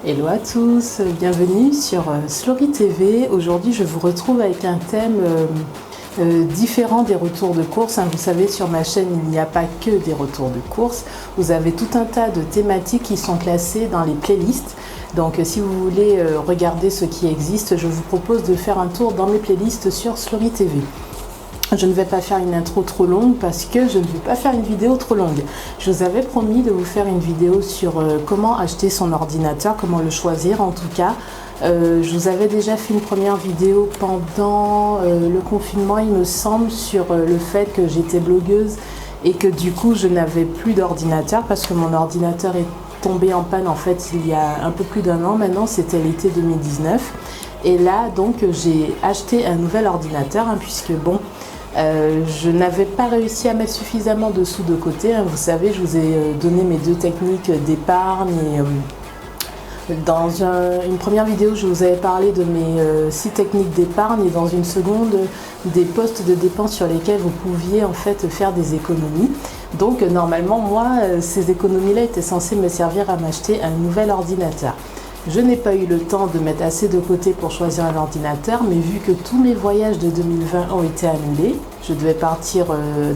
Hello à tous, bienvenue sur Slory TV. Aujourd'hui je vous retrouve avec un thème différent des retours de course. Vous savez, sur ma chaîne il n'y a pas que des retours de course. Vous avez tout un tas de thématiques qui sont classées dans les playlists. Donc si vous voulez regarder ce qui existe, je vous propose de faire un tour dans mes playlists sur Slory TV. Je ne vais pas faire une intro trop longue parce que je ne vais pas faire une vidéo trop longue. Je vous avais promis de vous faire une vidéo sur comment acheter son ordinateur, comment le choisir en tout cas. Je vous avais déjà fait une première vidéo pendant le confinement, il me semble, sur le fait que j'étais blogueuse et que du coup je n'avais plus d'ordinateur parce que mon ordinateur est tombé en panne en fait il y a un peu plus d'un an maintenant, c'était l'été 2019. Et là donc j'ai acheté un nouvel ordinateur puisque bon, je n'avais pas réussi à mettre suffisamment de sous de côté. Vous savez, je vous ai donné mes deux techniques d'épargne. Dans une première vidéo, je vous avais parlé de mes 6 techniques d'épargne et dans une seconde, des postes de dépenses sur lesquels vous pouviez en fait faire des économies. Donc normalement, moi, ces économies-là étaient censées me servir à m'acheter un nouvel ordinateur. Je n'ai pas eu le temps de mettre assez de côté pour choisir un ordinateur, mais vu que tous mes voyages de 2020 ont été annulés, je devais partir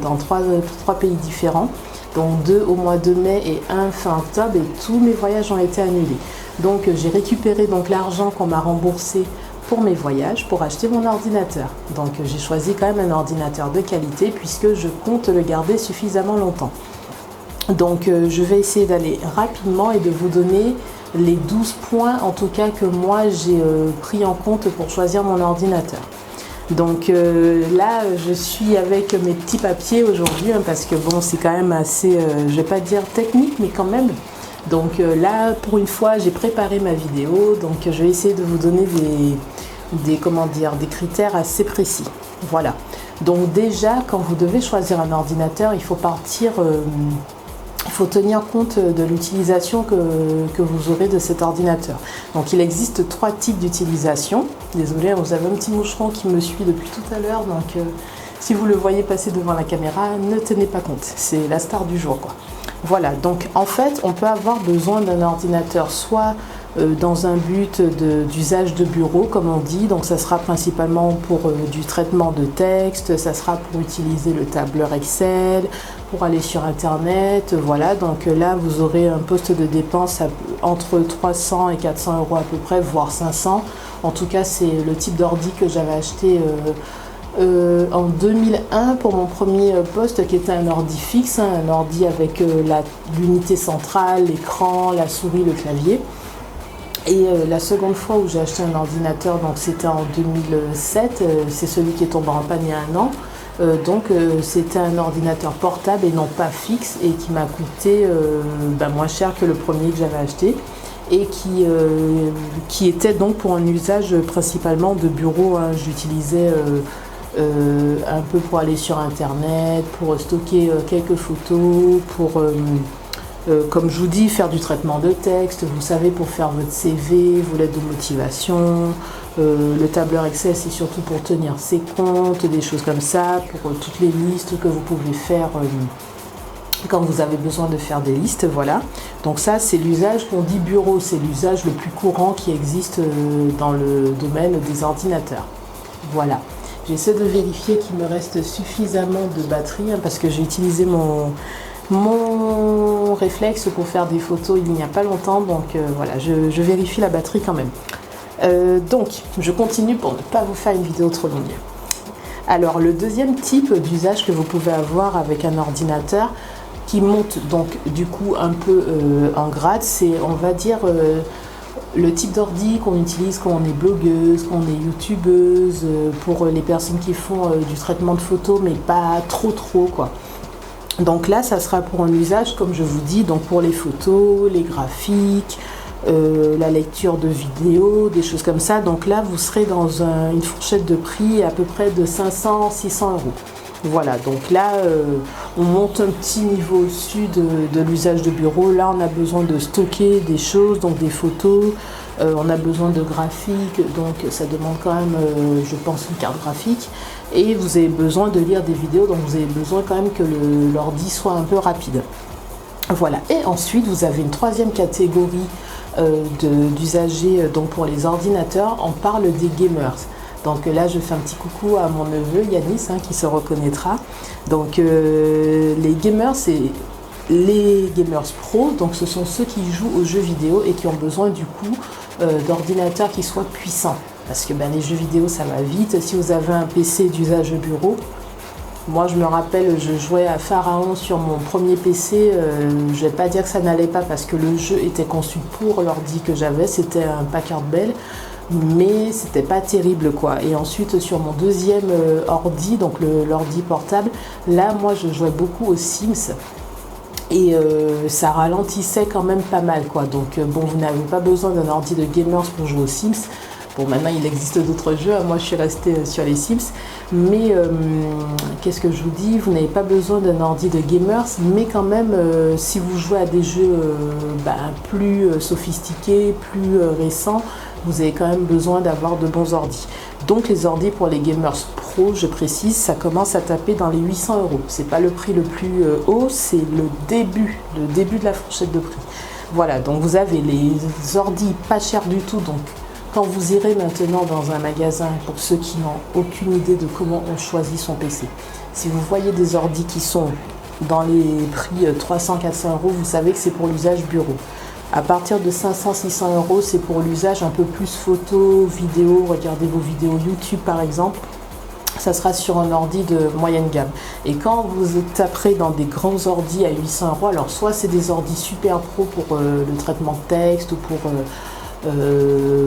dans trois pays différents, donc 2 au mois de mai et 1 fin octobre, et tous mes voyages ont été annulés. Donc j'ai récupéré l'argent qu'on m'a remboursé pour mes voyages pour acheter mon ordinateur. Donc j'ai choisi quand même un ordinateur de qualité puisque je compte le garder suffisamment longtemps. Donc je vais essayer d'aller rapidement et de vous donner les 12 points en tout cas que moi j'ai pris en compte pour choisir mon ordinateur. Donc là je suis avec mes petits papiers aujourd'hui parce que bon, c'est quand même assez, je vais pas dire technique, mais quand même. Donc là pour une fois j'ai préparé ma vidéo, donc je vais essayer de vous donner des critères assez précis. Voilà. Donc déjà quand vous devez choisir un ordinateur, il faut partir il faut tenir compte de l'utilisation que vous aurez de cet ordinateur. Donc il existe 3 types d'utilisation. Désolée, vous avez un petit moucheron qui me suit depuis tout à l'heure, donc si vous le voyez passer devant la caméra, ne tenez pas compte, c'est la star du jour quoi. Voilà, donc en fait on peut avoir besoin d'un ordinateur soit dans un but d'usage de bureau comme on dit, donc ça sera principalement pour du traitement de texte, ça sera pour utiliser le tableur Excel, pour aller sur internet, voilà. Donc là vous aurez un poste de dépense entre 300 et 400 euros à peu près, voire 500. En tout cas c'est le type d'ordi que j'avais acheté en 2001 pour mon premier poste, qui était un ordi fixe, un ordi avec l'unité centrale, l'écran, la souris, le clavier. Et la seconde fois où j'ai acheté un ordinateur, donc c'était en 2007, c'est celui qui est tombé en panne il y a un an. Donc c'était un ordinateur portable et non pas fixe et qui m'a coûté moins cher que le premier que j'avais acheté et qui était donc pour un usage principalement de bureau. J'utilisais un peu pour aller sur internet, pour stocker quelques photos, pour comme je vous dis, faire du traitement de texte, vous savez, pour faire votre CV, vos lettres de motivation. Le tableur Excel, c'est surtout pour tenir ses comptes, des choses comme ça, pour toutes les listes que vous pouvez faire quand vous avez besoin de faire des listes, voilà. Donc ça, c'est l'usage qu'on dit bureau, c'est l'usage le plus courant qui existe dans le domaine des ordinateurs. Voilà. J'essaie de vérifier qu'il me reste suffisamment de batterie parce que j'ai utilisé mon réflexe pour faire des photos il n'y a pas longtemps, donc voilà, je vérifie la batterie quand même. Donc je continue pour ne pas vous faire une vidéo trop longue. Alors le deuxième type d'usage que vous pouvez avoir avec un ordinateur qui monte donc du coup un peu en grade, c'est on va dire le type d'ordi qu'on utilise quand on est blogueuse, quand on est youtubeuse, pour les personnes qui font du traitement de photos mais pas trop quoi. Donc là, ça sera pour un usage, comme je vous dis, donc pour les photos, les graphiques, la lecture de vidéos, des choses comme ça. Donc là, vous serez dans une fourchette de prix à peu près de 500-600 euros. Voilà, donc là, on monte un petit niveau au-dessus de l'usage de bureau. Là, on a besoin de stocker des choses, donc des photos. On a besoin de graphiques, donc ça demande quand même, je pense, une carte graphique. Et vous avez besoin de lire des vidéos, donc vous avez besoin quand même que l'ordi soit un peu rapide. Voilà. Et ensuite, vous avez une troisième catégorie d'usagers donc pour les ordinateurs, on parle des gamers. Donc là, je fais un petit coucou à mon neveu Yanis, qui se reconnaîtra. Donc les gamers, c'est les gamers pro, donc ce sont ceux qui jouent aux jeux vidéo et qui ont besoin du coup d'ordinateurs qui soient puissants. Parce que les jeux vidéo, ça va vite. Si vous avez un PC d'usage bureau, moi je me rappelle, je jouais à Pharaon sur mon premier PC. Je vais pas dire que ça n'allait pas parce que le jeu était conçu pour l'ordi que j'avais. C'était un Packard Bell. Mais c'était pas terrible quoi. Et ensuite sur mon deuxième ordi, donc l'ordi portable, là moi je jouais beaucoup aux Sims et ça ralentissait quand même pas mal quoi. Donc bon, vous n'avez pas besoin d'un ordi de gamers pour jouer aux Sims. Bon, maintenant il existe d'autres jeux, moi je suis restée sur les Sims, mais qu'est-ce que je vous dis, vous n'avez pas besoin d'un ordi de gamers, mais quand même si vous jouez à des jeux plus sophistiqués, plus récents, vous avez quand même besoin d'avoir de bons ordis. Donc les ordis pour les gamers pro, je précise, ça commence à taper dans les 800 €. C'est pas le prix le plus haut, c'est le début de la fourchette de prix. Voilà, donc vous avez les ordis pas chers du tout. Donc quand vous irez maintenant dans un magasin, pour ceux qui n'ont aucune idée de comment on choisit son PC, si vous voyez des ordis qui sont dans les prix 300-400 €, vous savez que c'est pour l'usage bureau. À partir de 500-600 €, c'est pour l'usage un peu plus photo, vidéo, regardez vos vidéos YouTube par exemple. Ça sera sur un ordi de moyenne gamme. Et quand vous taperez dans des grands ordis à 800 €, alors soit c'est des ordis super pro pour le traitement de texte ou pour...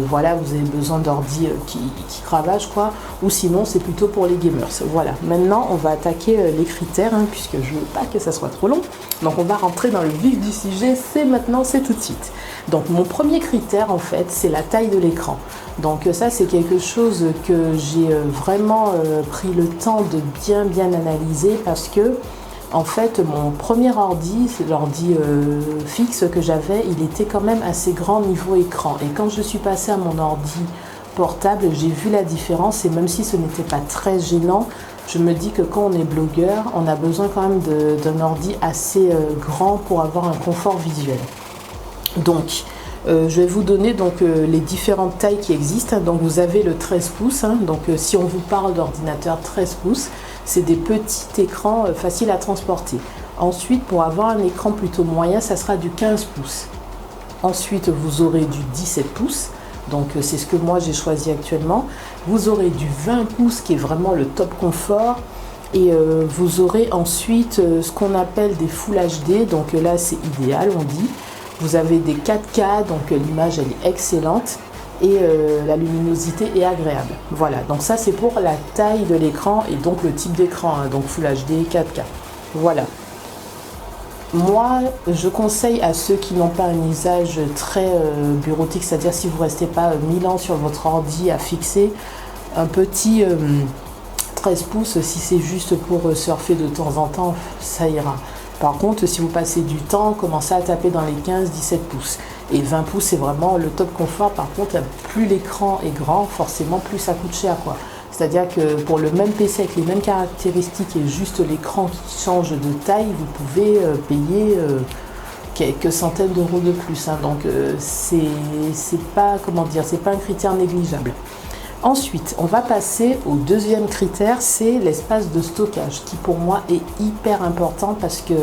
voilà, vous avez besoin d'ordi qui cravage quoi, ou sinon c'est plutôt pour les gamers. Voilà, maintenant on va attaquer les critères puisque je veux pas que ça soit trop long, donc on va rentrer dans le vif du sujet, c'est maintenant, c'est tout de suite. Donc mon premier critère en fait c'est la taille de l'écran. Donc ça c'est quelque chose que j'ai vraiment pris le temps de bien analyser parce que en fait, mon premier ordi, c'est l'ordi fixe que j'avais, il était quand même assez grand niveau écran. Et quand je suis passée à mon ordi portable, j'ai vu la différence. Et même si ce n'était pas très gênant, je me dis que quand on est blogueur, on a besoin quand même d'un ordi assez grand pour avoir un confort visuel. Donc, je vais vous donner donc, les différentes tailles qui existent. Donc, vous avez le 13 pouces. Donc, si on vous parle d'ordinateur 13 pouces, c'est des petits écrans faciles à transporter. Ensuite, pour avoir un écran plutôt moyen, ça sera du 15 pouces. Ensuite, vous aurez du 17 pouces. Donc, c'est ce que moi j'ai choisi actuellement. Vous aurez du 20 pouces qui est vraiment le top confort. Et vous aurez ensuite ce qu'on appelle des Full HD. Donc là, c'est idéal, on dit. Vous avez des 4K, donc l'image elle est excellente. Et la luminosité est agréable. Voilà, donc ça c'est pour la taille de l'écran et donc le type d'écran, donc Full HD, 4K. Voilà. Moi, je conseille à ceux qui n'ont pas un usage très bureautique, c'est-à-dire si vous ne restez pas 1000 ans sur votre ordi à fixer, un petit 13 pouces, si c'est juste pour surfer de temps en temps, ça ira. Par contre, si vous passez du temps, commencez à taper dans les 15-17 pouces. Et 20 pouces, c'est vraiment le top confort. Par contre, plus l'écran est grand, forcément, plus ça coûte cher, quoi. C'est-à-dire que pour le même PC avec les mêmes caractéristiques et juste l'écran qui change de taille, vous pouvez payer quelques centaines d'euros de plus. Donc, c'est pas, comment dire, c'est pas un critère négligeable. Ensuite, on va passer au deuxième critère, c'est l'espace de stockage, qui pour moi est hyper important parce que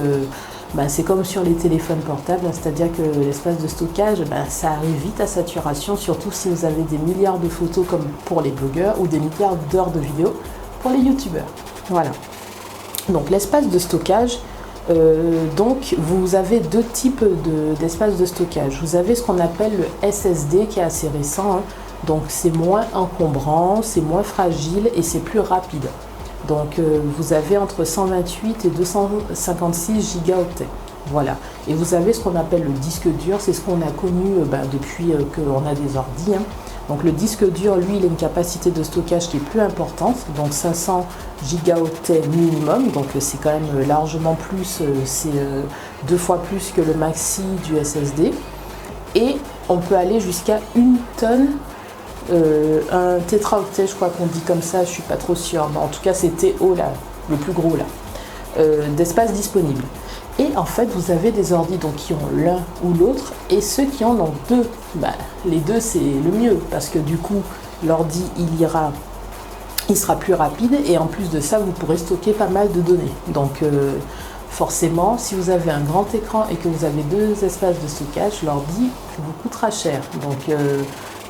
c'est comme sur les téléphones portables, c'est-à-dire que l'espace de stockage, ça arrive vite à saturation, surtout si vous avez des milliards de photos comme pour les blogueurs ou des milliards d'heures de vidéos pour les youtubeurs. Voilà. Donc l'espace de stockage, donc vous avez deux types d'espace de stockage. Vous avez ce qu'on appelle le SSD qui est assez récent, donc c'est moins encombrant, c'est moins fragile et c'est plus rapide. Donc vous avez entre 128 et 256 gigaoctets. Voilà. Et vous avez ce qu'on appelle le disque dur, c'est ce qu'on a connu depuis qu'on a des ordi. Donc le disque dur, lui, il a une capacité de stockage qui est plus importante, donc 500 gigaoctets minimum, donc c'est quand même largement plus, c'est 2 fois plus que le maxi du SSD. Et on peut aller jusqu'à 1 tonne. Un tétraoctet, je crois qu'on dit comme ça, je suis pas trop sûre, mais en tout cas c'était haut là, le plus gros là, d'espace disponible. Et en fait, vous avez des ordi donc, qui ont l'un ou l'autre, et ceux qui en ont deux, les deux c'est le mieux, parce que du coup, l'ordi il sera plus rapide, et en plus de ça, vous pourrez stocker pas mal de données. Donc forcément, si vous avez un grand écran et que vous avez deux espaces de stockage, l'ordi vous coûtera cher. Donc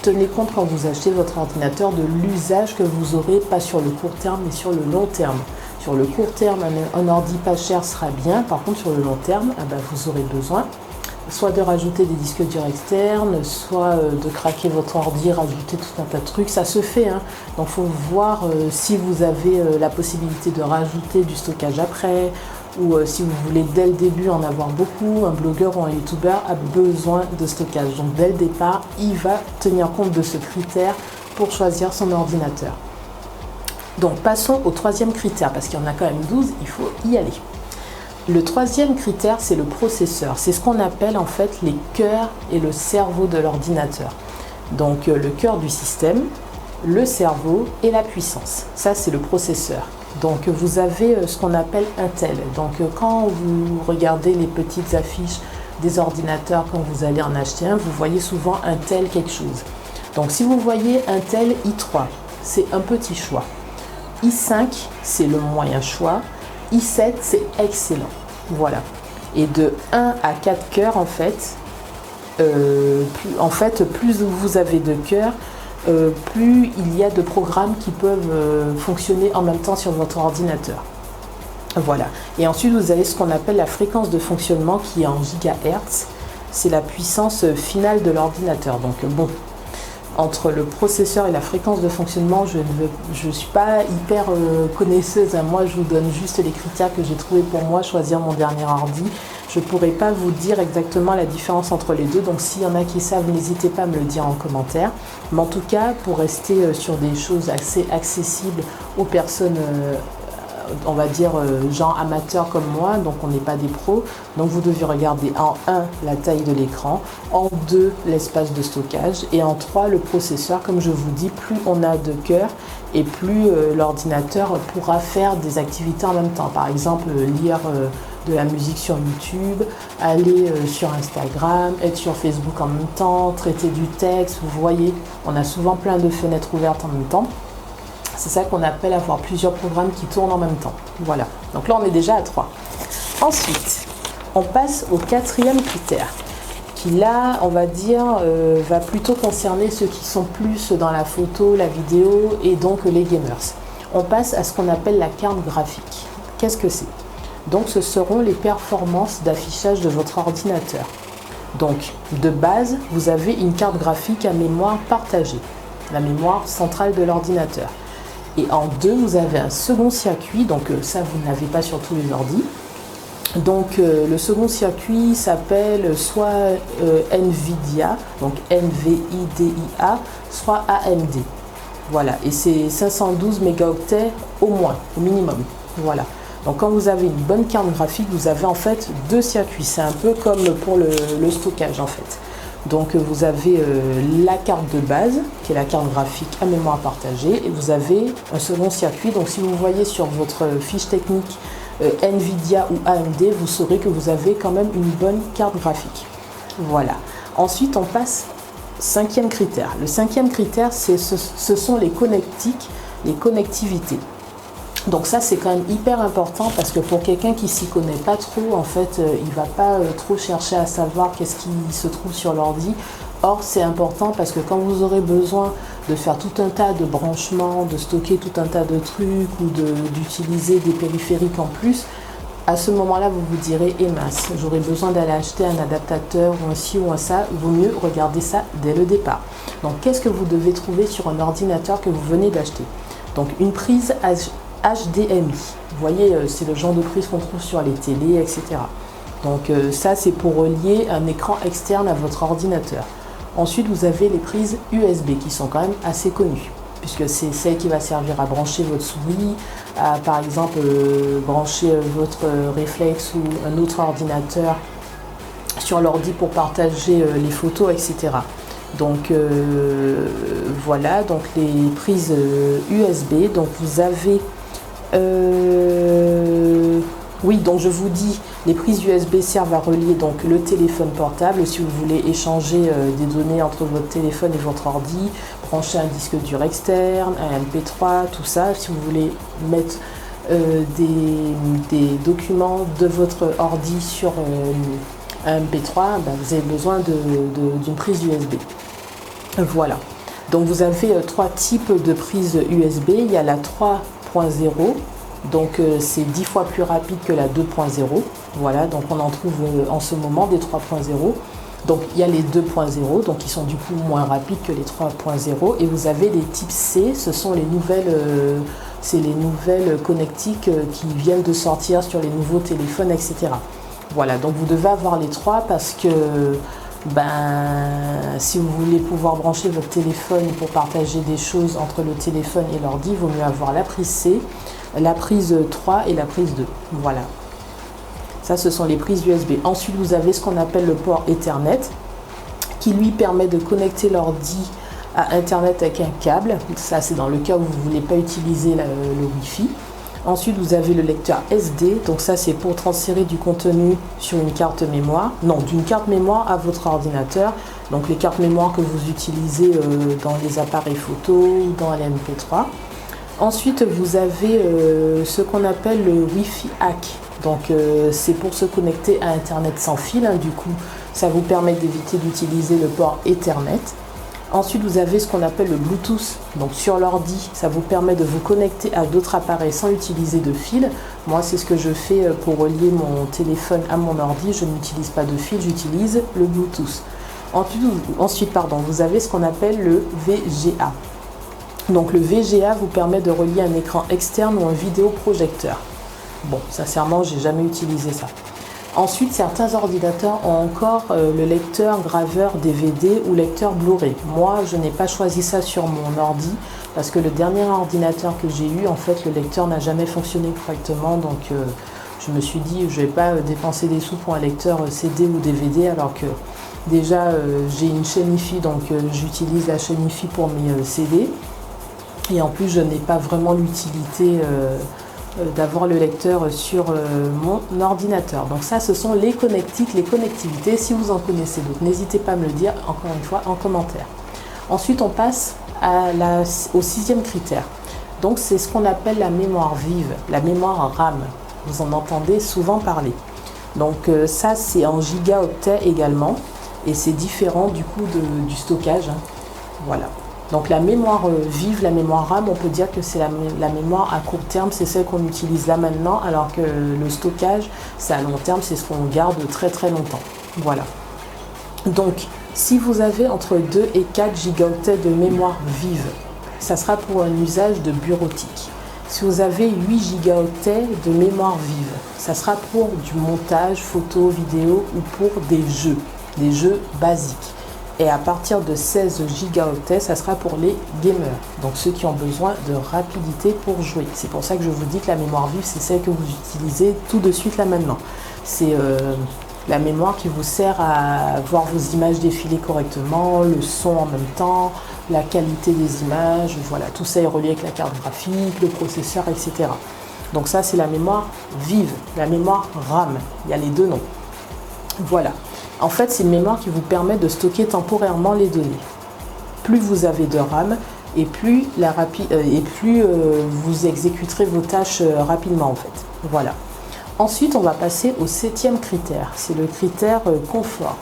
tenez compte quand vous achetez votre ordinateur de l'usage que vous aurez, pas sur le court terme, mais sur le long terme. Sur le court terme, un ordi pas cher sera bien. Par contre, sur le long terme, vous aurez besoin soit de rajouter des disques durs externes, soit de craquer votre ordi, rajouter tout un tas de trucs. Ça se fait, hein. Donc il faut voir si vous avez la possibilité de rajouter du stockage après, ou si vous voulez dès le début en avoir beaucoup. Un blogueur ou un youtubeur a besoin de stockage. Donc dès le départ, il va tenir compte de ce critère pour choisir son ordinateur. Donc passons au troisième critère, parce qu'il y en a quand même 12, il faut y aller. Le troisième critère, c'est le processeur. C'est ce qu'on appelle en fait les cœurs et le cerveau de l'ordinateur. Donc le cœur du système, le cerveau et la puissance. Ça, c'est le processeur. Donc vous avez ce qu'on appelle Intel. Donc quand vous regardez les petites affiches des ordinateurs, quand vous allez en acheter un, vous voyez souvent Intel quelque chose. Donc si vous voyez Intel i3, c'est un petit choix. i5, c'est le moyen choix. i7, c'est excellent. Voilà. Et de 1 à 4 cœurs, en fait, plus vous avez de cœurs, plus il y a de programmes qui peuvent fonctionner en même temps sur votre ordinateur. Voilà. Et ensuite, vous avez ce qu'on appelle la fréquence de fonctionnement qui est en gigahertz. C'est la puissance finale de l'ordinateur. Donc, bon, entre le processeur et la fréquence de fonctionnement, je ne suis pas hyper connaisseuse. Moi, je vous donne juste les critères que j'ai trouvés pour moi, choisir mon dernier ordi. Je ne pourrais pas vous dire exactement la différence entre les deux. Donc, s'il y en a qui savent, n'hésitez pas à me le dire en commentaire. Mais en tout cas, pour rester sur des choses assez accessibles aux personnes on va dire gens amateurs comme moi, donc on n'est pas des pros. Donc vous devez regarder en 1 la taille de l'écran, en 2 l'espace de stockage et en 3 le processeur. Comme je vous dis, plus on a de cœur et plus l'ordinateur pourra faire des activités en même temps. Par exemple, lire de la musique sur YouTube, aller sur Instagram, être sur Facebook en même temps, traiter du texte. Vous voyez, on a souvent plein de fenêtres ouvertes en même temps. C'est ça qu'on appelle avoir plusieurs programmes qui tournent en même temps. Voilà. Donc là, on est déjà à 3. Ensuite, on passe au quatrième critère, qui là, on va dire, va plutôt concerner ceux qui sont plus dans la photo, la vidéo et donc les gamers. On passe à ce qu'on appelle la carte graphique. Qu'est-ce que c'est? Donc, ce seront les performances d'affichage de votre ordinateur. Donc, de base, vous avez une carte graphique à mémoire partagée, la mémoire centrale de l'ordinateur. Et en 2, vous avez un second circuit, donc ça vous n'avez pas sur tous les ordis. Donc le second circuit s'appelle soit NVIDIA, donc NVIDIA, soit AMD. Voilà, et c'est 512 mégaoctets au moins, au minimum. Voilà. Donc quand vous avez une bonne carte graphique, vous avez en fait 2 circuits. C'est un peu comme pour le stockage en fait. Donc vous avez la carte de base, qui est la carte graphique à mémoire partagée, et vous avez un second circuit. Donc si vous voyez sur votre fiche technique NVIDIA ou AMD, vous saurez que vous avez quand même une bonne carte graphique. Voilà. Ensuite, on passe au 5e critère. Le 5e critère, ce sont les connectiques, les connectivités. Donc ça, c'est quand même hyper important parce que pour quelqu'un qui s'y connaît pas trop, en fait, il va pas trop chercher à savoir qu'est-ce qui se trouve sur l'ordi. Or, c'est important parce que quand vous aurez besoin de faire tout un tas de branchements, de stocker tout un tas de trucs ou d'utiliser des périphériques en plus, à ce moment-là, vous vous direz, eh mince, j'aurais besoin d'aller acheter un adaptateur ou un ci ou un ça, il vaut mieux regarder ça dès le départ. Donc, qu'est-ce que vous devez trouver sur un ordinateur que vous venez d'acheter? Donc, une prise HDMI, vous voyez, c'est le genre de prise qu'on trouve sur les télés, etc. Donc ça, c'est pour relier un écran externe à votre ordinateur. Ensuite, vous avez les prises USB qui sont quand même assez connues, puisque c'est celle qui va servir à brancher votre souris, à par exemple brancher votre réflexe ou un autre ordinateur sur l'ordi pour partager les photos, etc. Donc voilà, donc les prises USB, donc vous avez Oui, donc je vous dis, les prises USB servent à relier donc le téléphone portable si vous voulez échanger des données entre votre téléphone et votre ordi, brancher un disque dur externe, un MP3, tout ça. Si vous voulez mettre des documents de votre ordi sur un MP3, vous avez besoin d'une prise USB. Voilà. Donc vous avez trois types de prises USB. Il y a la 3.0. Donc c'est 10 fois plus rapide que la 2.0. Voilà, donc on en trouve en ce moment des 3.0. Donc il y a les 2.0, donc qui sont du coup moins rapides que les 3.0. Et vous avez les types C, ce sont les nouvelles connectiques qui viennent de sortir sur les nouveaux téléphones, etc. Voilà, donc vous devez avoir les trois parce que si vous voulez pouvoir brancher votre téléphone pour partager des choses entre le téléphone et l'ordi, il vaut mieux avoir la prise C, la prise 3 et la prise 2. Voilà. Ça, ce sont les prises USB. Ensuite, vous avez ce qu'on appelle le port Ethernet, qui lui permet de connecter l'ordi à Internet avec un câble. Ça, c'est dans le cas où vous ne voulez pas utiliser le Wi-Fi. Ensuite, vous avez le lecteur SD. Donc ça, c'est pour transférer du contenu sur une carte mémoire. Non, d'une carte mémoire à votre ordinateur. Donc les cartes mémoire que vous utilisez dans les appareils photo ou dans les MP3. Ensuite, vous avez ce qu'on appelle le Wi-Fi hack. Donc c'est pour se connecter à Internet sans fil. Du coup, ça vous permet d'éviter d'utiliser le port Ethernet. Ensuite, vous avez ce qu'on appelle le Bluetooth. Donc sur l'ordi, ça vous permet de vous connecter à d'autres appareils sans utiliser de fil. Moi, c'est ce que je fais pour relier mon téléphone à mon ordi. Je n'utilise pas de fil, j'utilise le Bluetooth. Ensuite, vous avez ce qu'on appelle le VGA. Donc le VGA vous permet de relier un écran externe ou un vidéoprojecteur. Bon, sincèrement, j'ai jamais utilisé ça. Ensuite, certains ordinateurs ont encore le lecteur graveur DVD ou lecteur Blu-ray. Moi, je n'ai pas choisi ça sur mon ordi parce que le dernier ordinateur que j'ai eu, en fait, le lecteur n'a jamais fonctionné correctement. Donc, je me suis dit, je ne vais pas dépenser des sous pour un lecteur CD ou DVD alors que déjà, j'ai une chaîne IFI, donc j'utilise la chaîne IFI pour mes CD. Et en plus, je n'ai pas vraiment l'utilité d'avoir le lecteur sur mon ordinateur. Donc ça, ce sont les connectiques, les connectivités. Si vous en connaissez d'autres, n'hésitez pas à me le dire, encore une fois, en commentaire. Ensuite, on passe au sixième critère. Donc, c'est ce qu'on appelle la mémoire vive, la mémoire RAM. Vous en entendez souvent parler. Donc ça, c'est en gigaoctets également. Et c'est différent du coup du stockage. Voilà. Donc la mémoire vive, la mémoire RAM, on peut dire que c'est la mémoire à court terme, c'est celle qu'on utilise là maintenant, alors que le stockage, c'est à long terme, c'est ce qu'on garde très très longtemps. Voilà. Donc si vous avez entre 2 et 4 gigaoctets de mémoire vive, ça sera pour un usage de bureautique. Si vous avez 8 gigaoctets de mémoire vive, ça sera pour du montage, photo, vidéo ou pour des jeux basiques. Et à partir de 16 gigaoctets, ça sera pour les gamers, donc ceux qui ont besoin de rapidité pour jouer. C'est pour ça que je vous dis que la mémoire vive, c'est celle que vous utilisez tout de suite là maintenant. C'est la mémoire qui vous sert à voir vos images défiler correctement, le son en même temps, la qualité des images, voilà, tout ça est relié avec la carte graphique, le processeur, etc. Donc ça, c'est la mémoire vive, la mémoire RAM, il y a les deux noms. Voilà. En fait, c'est une mémoire qui vous permet de stocker temporairement les données. Plus vous avez de RAM et plus vous exécuterez vos tâches rapidement en fait. Voilà. Ensuite, on va passer au 7e critère. C'est le critère confort.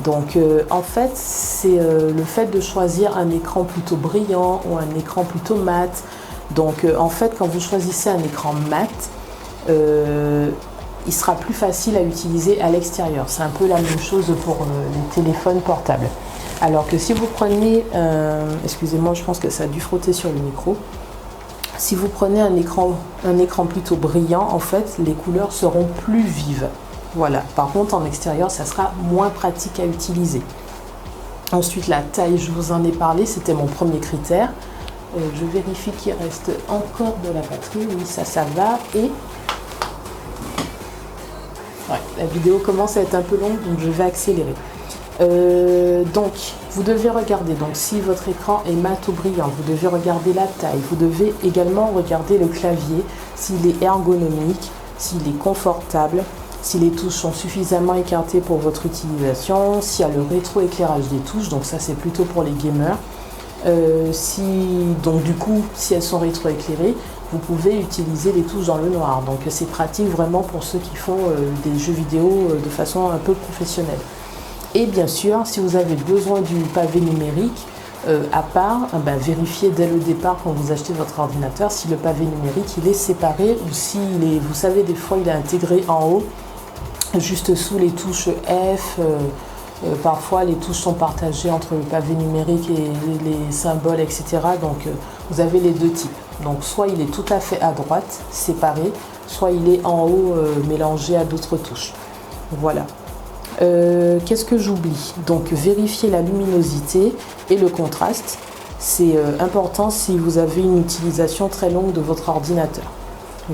Donc, en fait, c'est le fait de choisir un écran plutôt brillant ou un écran plutôt mat. Donc, en fait, quand vous choisissez un écran mat, il sera plus facile à utiliser à l'extérieur. C'est un peu la même chose pour les téléphones portables. Alors que si vous prenez, excusez-moi, je pense que ça a dû frotter sur le micro. Si vous prenez un écran plutôt brillant, en fait, les couleurs seront plus vives. Voilà. Par contre, en extérieur, ça sera moins pratique à utiliser. Ensuite, la taille, je vous en ai parlé, c'était mon premier critère. Je vérifie qu'il reste encore de la batterie. Oui, ça va. Et ouais, la vidéo commence à être un peu longue, donc je vais accélérer. Donc, vous devez regarder, donc si votre écran est mat ou brillant, vous devez regarder la taille, vous devez également regarder le clavier, s'il est ergonomique, s'il est confortable, si les touches sont suffisamment écartées pour votre utilisation, s'il y a le rétroéclairage des touches, donc ça c'est plutôt pour les gamers. Donc du coup, si elles sont rétroéclairées, vous pouvez utiliser les touches dans le noir. Donc c'est pratique vraiment pour ceux qui font des jeux vidéo de façon un peu professionnelle. Et bien sûr, si vous avez besoin du pavé numérique, à part, vérifiez dès le départ quand vous achetez votre ordinateur si le pavé numérique il est séparé ou si vous savez, des fois il est intégré en haut, juste sous les touches F. Parfois les touches sont partagées entre le pavé numérique et les symboles, etc. Donc vous avez les deux types. Donc soit il est tout à fait à droite, séparé, soit il est en haut, mélangé à d'autres touches. Voilà. Qu'est-ce que j'oublie? Donc vérifiez la luminosité et le contraste. C'est important si vous avez une utilisation très longue de votre ordinateur.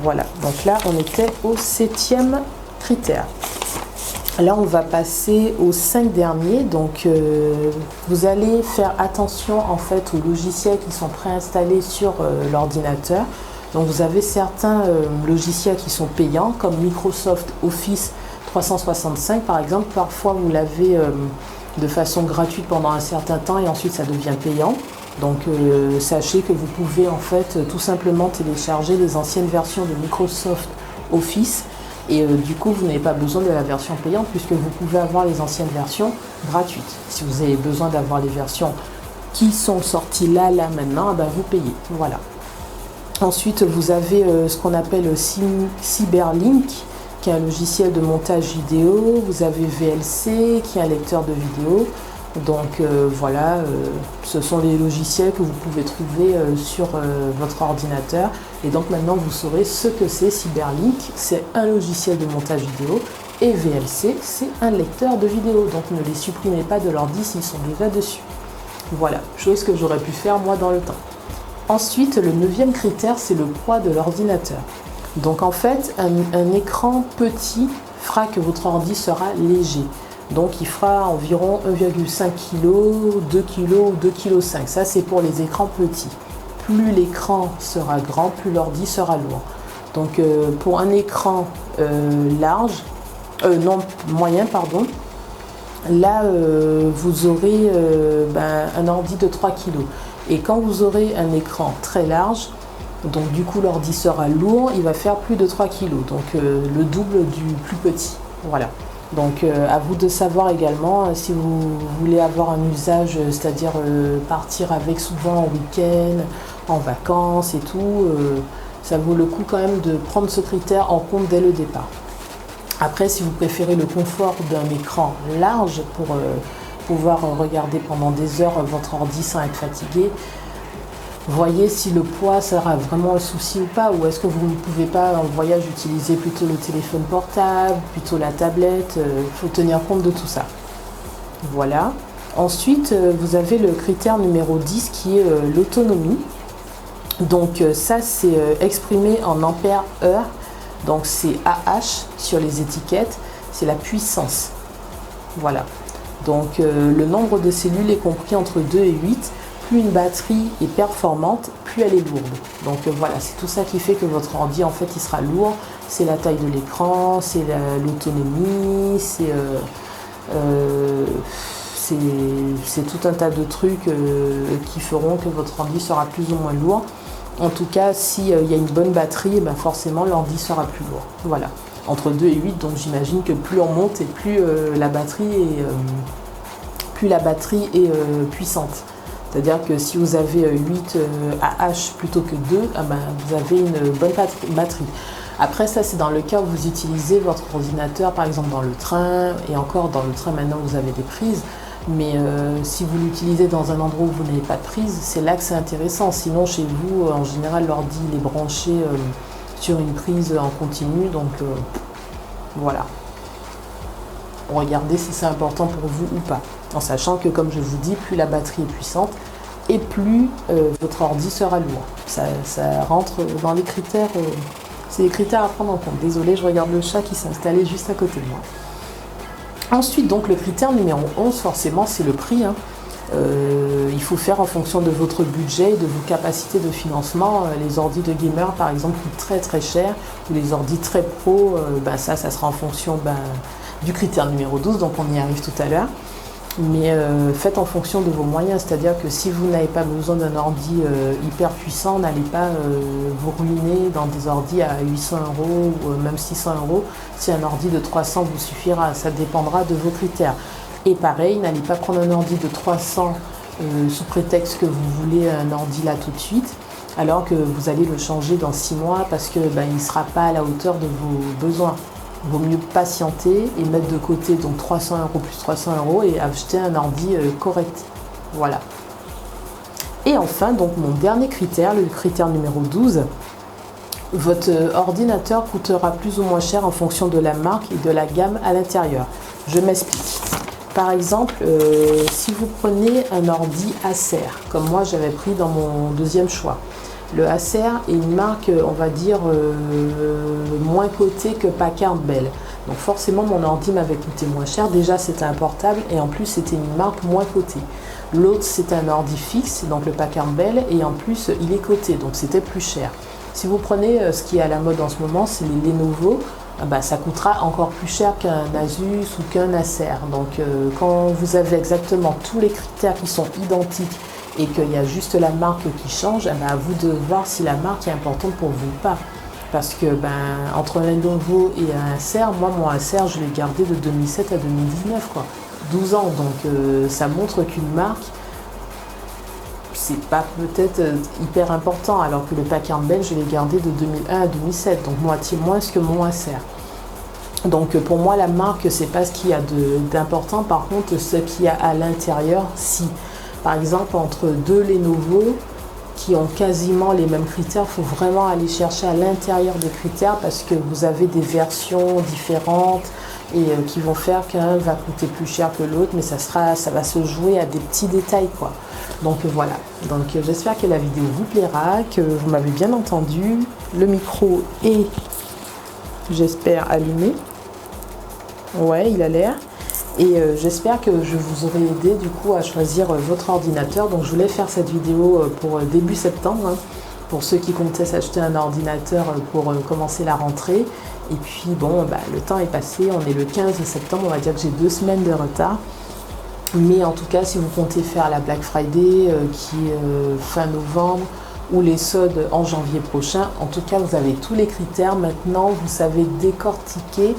Voilà, donc là on était au 7e critère. Là on va passer aux 5 derniers. Donc vous allez faire attention en fait aux logiciels qui sont préinstallés sur l'ordinateur. Donc vous avez certains logiciels qui sont payants comme Microsoft Office 365 par exemple. Parfois vous l'avez de façon gratuite pendant un certain temps et ensuite ça devient payant. Donc sachez que vous pouvez en fait tout simplement télécharger les anciennes versions de Microsoft Office et du coup vous n'avez pas besoin de la version payante puisque vous pouvez avoir les anciennes versions gratuites. Si vous avez besoin d'avoir les versions qui sont sorties là maintenant, vous payez. Voilà. Ensuite vous avez ce qu'on appelle Cyberlink, qui est un logiciel de montage vidéo. Vous avez VLC, qui est un lecteur de vidéo. Donc voilà, ce sont les logiciels que vous pouvez trouver sur votre ordinateur. Et donc maintenant vous saurez ce que c'est Cyberlink. C'est un logiciel de montage vidéo. Et VLC, c'est un lecteur de vidéo. Donc ne les supprimez pas de l'ordi s'ils sont déjà dessus. Voilà, chose que j'aurais pu faire moi dans le temps. Ensuite, le 9e critère, c'est le poids de l'ordinateur. Donc en fait, un écran petit fera que votre ordi sera léger. Donc il fera environ 1,5 kg, 2 kg ou 2,5 kg. Ça c'est pour les écrans petits. Plus l'écran sera grand, plus l'ordi sera lourd. Donc pour un écran moyen, pardon, là vous aurez un ordi de 3 kg. Et quand vous aurez un écran très large, donc du coup l'ordi sera lourd, il va faire plus de 3 kg, donc le double du plus petit. Voilà. Donc à vous de savoir également si vous voulez avoir un usage, c'est-à-dire partir avec souvent en week-end, en vacances et tout, ça vaut le coup quand même de prendre ce critère en compte dès le départ. Après, si vous préférez le confort d'un écran large pour pouvoir regarder pendant des heures votre ordi sans être fatigué, voyez si le poids sera vraiment un souci ou pas, ou est-ce que vous ne pouvez pas en voyage utiliser plutôt le téléphone portable, plutôt la tablette, il faut tenir compte de tout ça. Voilà. Ensuite, vous avez le critère numéro 10 qui est l'autonomie. Donc ça c'est exprimé en ampères-heure, donc c'est AH sur les étiquettes, c'est la puissance. Voilà. Donc le nombre de cellules est compris entre 2 et 8. Plus une batterie est performante, plus elle est lourde. Donc voilà, c'est tout ça qui fait que votre ordi en fait il sera lourd. C'est la taille de l'écran, c'est l'autonomie, c'est tout un tas de trucs qui feront que votre ordi sera plus ou moins lourd. En tout cas, s'il y a une bonne batterie, forcément l'ordi sera plus lourd. Voilà, entre 2 et 8, donc j'imagine que plus on monte et plus la batterie est puissante. C'est-à-dire que si vous avez 8 AH plutôt que 2, vous avez une bonne batterie. Après ça, c'est dans le cas où vous utilisez votre ordinateur, par exemple dans le train, et encore dans le train maintenant vous avez des prises, mais si vous l'utilisez dans un endroit où vous n'avez pas de prise, c'est là que c'est intéressant. Sinon chez vous, en général, l'ordi est branché sur une prise en continu, donc voilà. Regardez si c'est important pour vous ou pas. En sachant que, comme je vous dis, plus la batterie est puissante et plus votre ordi sera lourd. Ça rentre dans les critères, c'est des critères à prendre en compte. Désolée, je regarde le chat qui s'est installé juste à côté de moi. Ensuite, donc, le critère numéro 11, forcément, c'est le prix. Il faut faire en fonction de votre budget et de vos capacités de financement. Les ordi de gamer par exemple coûtent très très cher, ou les ordi très pro, ça sera en fonction du critère numéro 12, donc on y arrive tout à l'heure. Mais faites en fonction de vos moyens, c'est-à-dire que si vous n'avez pas besoin d'un ordi hyper puissant, n'allez pas vous ruiner dans des ordis à 800 € ou même 600 €. Si un ordi de 300 vous suffira, ça dépendra de vos critères. Et pareil, n'allez pas prendre un ordi de 300 sous prétexte que vous voulez un ordi là tout de suite, alors que vous allez le changer dans 6 mois parce que il ne sera pas à la hauteur de vos besoins. Il vaut mieux patienter et mettre de côté donc 300 € plus 300 € et acheter un ordi correct. Voilà. Et enfin, donc mon dernier critère, le critère numéro 12, votre ordinateur coûtera plus ou moins cher en fonction de la marque et de la gamme à l'intérieur. Je m'explique. Par exemple, si vous prenez un ordi Acer, comme moi j'avais pris dans mon deuxième choix, le Acer est une marque, on va dire, moins cotée que Packard Bell. Donc forcément, mon ordi m'avait coûté moins cher. Déjà, c'était un portable et en plus, c'était une marque moins cotée. L'autre, c'était un ordi fixe, donc le Packard Bell, et en plus, il est coté, donc c'était plus cher. Si vous prenez ce qui est à la mode en ce moment, c'est les Lenovo. Ça coûtera encore plus cher qu'un Asus ou qu'un Acer. Donc quand vous avez exactement tous les critères qui sont identiques et qu'il y a juste la marque qui change, à vous de voir si la marque est importante pour vous ou pas. Parce que entre un Lenovo et un Acer, moi mon Acer je l'ai gardé de 2007 à 2019, quoi. 12 ans, donc ça montre qu'une marque, c'est pas peut-être hyper important, alors que le Packard Bell, je l'ai gardé de 2001 à 2007, donc moitié moins que mon Acer. Donc pour moi, la marque, c'est pas ce qu'il y a d'important, par contre, ce qu'il y a à l'intérieur, si. Par exemple, entre deux Lenovo qui ont quasiment les mêmes critères, il faut vraiment aller chercher à l'intérieur des critères parce que vous avez des versions différentes et qui vont faire qu'un va coûter plus cher que l'autre, mais ça va se jouer à des petits détails, quoi. Donc voilà, donc j'espère que la vidéo vous plaira, que vous m'avez bien entendu. Le micro est, j'espère, allumé. Ouais, il a l'air. Et j'espère que je vous aurai aidé du coup à choisir votre ordinateur. Donc je voulais faire cette vidéo pour début septembre, hein, pour ceux qui comptaient s'acheter un ordinateur pour commencer la rentrée. Et puis bon, le temps est passé, on est le 15 septembre, on va dire que j'ai 2 semaines de retard. Mais en tout cas, si vous comptez faire la Black Friday qui est fin novembre ou les soldes en janvier prochain, en tout cas, vous avez tous les critères. Maintenant, vous savez décortiquer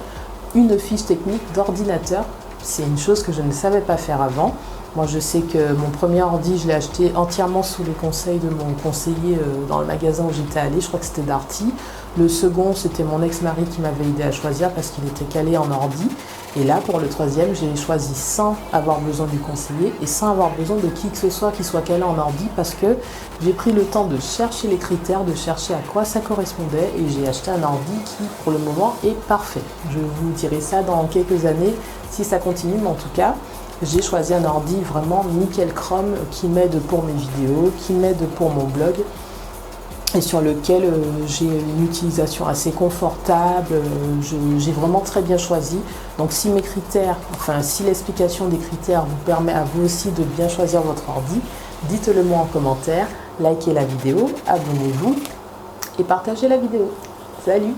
une fiche technique d'ordinateur. C'est une chose que je ne savais pas faire avant. Moi, je sais que mon premier ordi, je l'ai acheté entièrement sous les conseils de mon conseiller dans le magasin où j'étais allée. Je crois que c'était Darty. Le second, c'était mon ex-mari qui m'avait aidé à choisir parce qu'il était calé en ordi. Et là, pour le troisième, j'ai choisi sans avoir besoin du conseiller et sans avoir besoin de qui que ce soit qui soit calé en ordi parce que j'ai pris le temps de chercher les critères, de chercher à quoi ça correspondait et j'ai acheté un ordi qui, pour le moment, est parfait. Je vous dirai ça dans quelques années si ça continue, mais en tout cas, j'ai choisi un ordi vraiment nickel chrome qui m'aide pour mes vidéos, qui m'aide pour mon blog et sur lequel j'ai une utilisation assez confortable, j'ai vraiment très bien choisi. Donc si mes critères, si l'explication des critères vous permet à vous aussi de bien choisir votre ordi, dites-le moi en commentaire, likez la vidéo, abonnez-vous et partagez la vidéo. Salut!